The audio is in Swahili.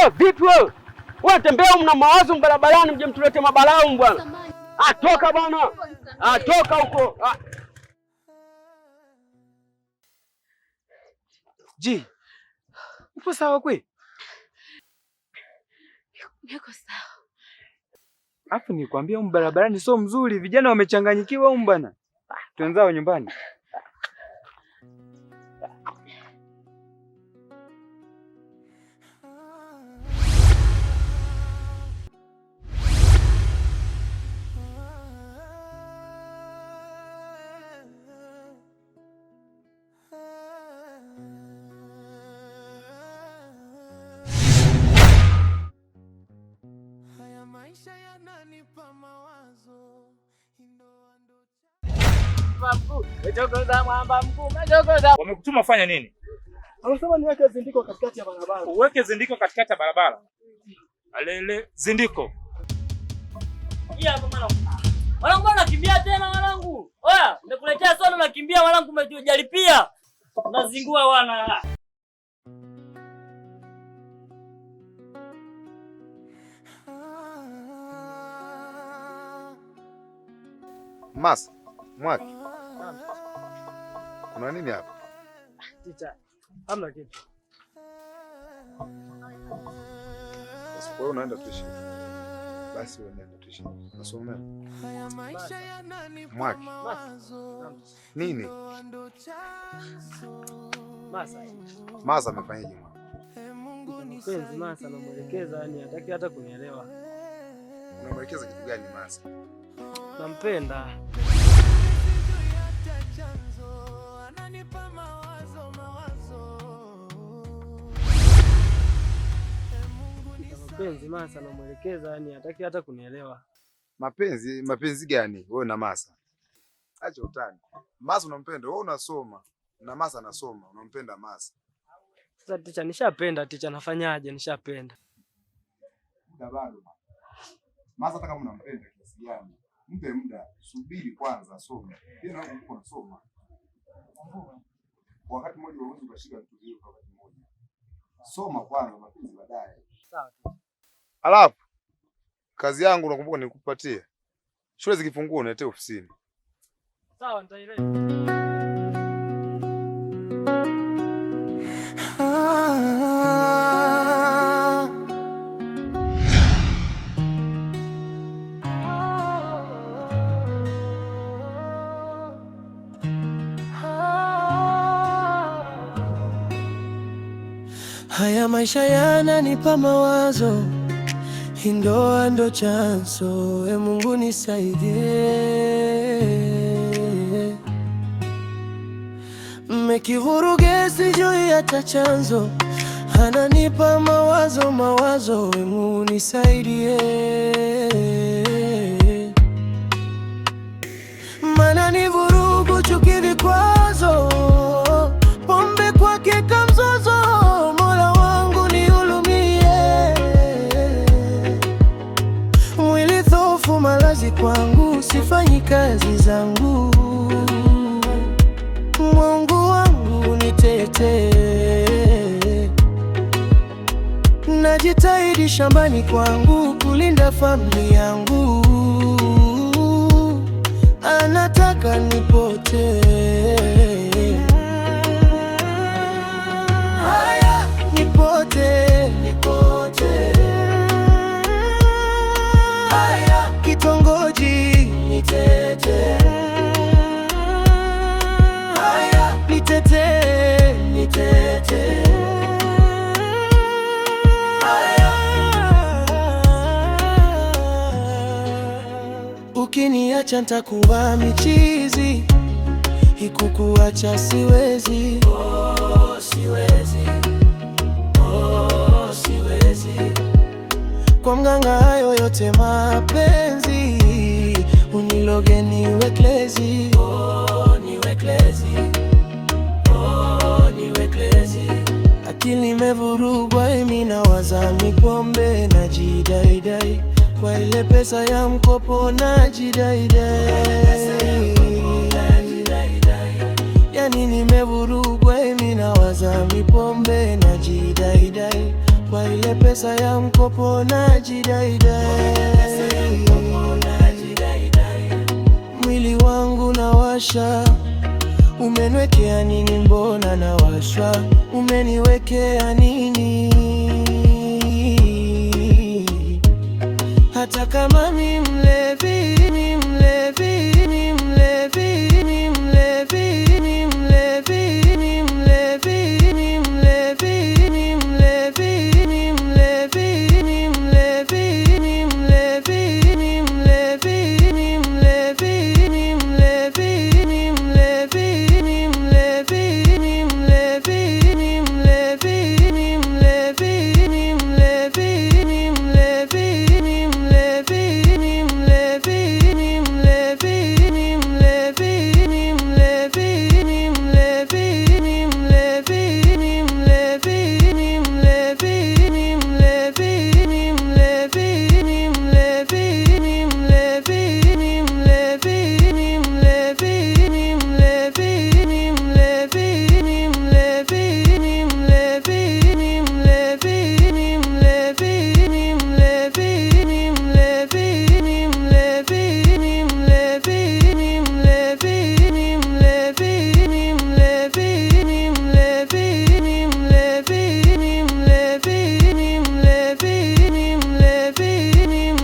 Oh, vipi wewe? Wewe tembea mna mawazo barabarani mje mtulete mabalao bwana. Toka bwana. Toka huko. Ji. Upo sawa kweli? Niko sawa. Afu nikwambia barabarani sio mzuri, vijana wamechanganyikiwa bwana. Tuanzao nyumbani. Wamekutuma fanya nini? Anasema niweke zindiko katikati ya barabara. Uweke zindiko katikati ya barabara. Alele zindiko. Hii hapa mwanangu. Mwanangu anakimbia tena mwanangu. Oya, nimekuletea soda unakimbia mwanangu, umejalipia. Unazingua wana. Mas, Mwaki. Kuna nini hapa? Ticha, hamna kitu. Basi wewe unaenda tuishi. Basi wewe unaenda tuishi. Nasomea. Mwaki. Nini? Masa amefanyaje? Mpenzi Masa namuelekeza, yani hataki hata kunielewa. Unamwelekeza kitu gani Masa? Nampenda. Mapenzi Masa namuelekeza, yani hataki hata kunielewa. Mapenzi gani wewe na Masa? Acha utani. Masa unampenda, wewe unasoma. Na Masa anasoma, unampenda Masa. Sasa ticha, nishapenda ticha, nafanyaje? Nishapenda. Bado. Masa hata kama unampenda kiasi gani, mpe muda, subiri kwanza asome. Tena huko unasoma. Wakati mmoja unaweza kushika vitu hivi kwa wakati mmoja. Soma kwanza, mapenzi baadaye. Sawa. Alafu kazi yangu nakumbuka nikupatie. Shule zikifungua uniletee ofisini. Sawa, nitaileta. Haya maisha yananipa mawazo, ndoa ndo chanzo, Mungu nisaidie. Mmekivuruge sijui hata chanzo, ananipa mawazo, Mungu nisaidie. Mana ni vurugu, chuki, vikwazo, pombe kwake kamzozo. Malazi kwangu, sifanyi kazi zangu. Mungu wangu nitetee. Najitahidi shambani kwangu kulinda familia yangu. Anataka nipotee. Haya, nipotee. Kitongoji nitete. Haya, nitete. Haya, ukiniacha nitakuwa michizi, ikukuacha siwezi. Siwezi. Kwa mganga hayo yote mapenzi, uniloge niwe klezi. Niwe klezi. Akili imevurugwa, mimi nawaza mipombe, najidaidai kwa ile pesa ya mkopo, najidaidai. Yani nimevurugwa, mimi nawaza pesa ya mkopo na jidaidai. Mwili wangu nawasha, umeniwekea nini? Mbona nawashwa? Umeniwekea nini? Hata kama mimi mlevi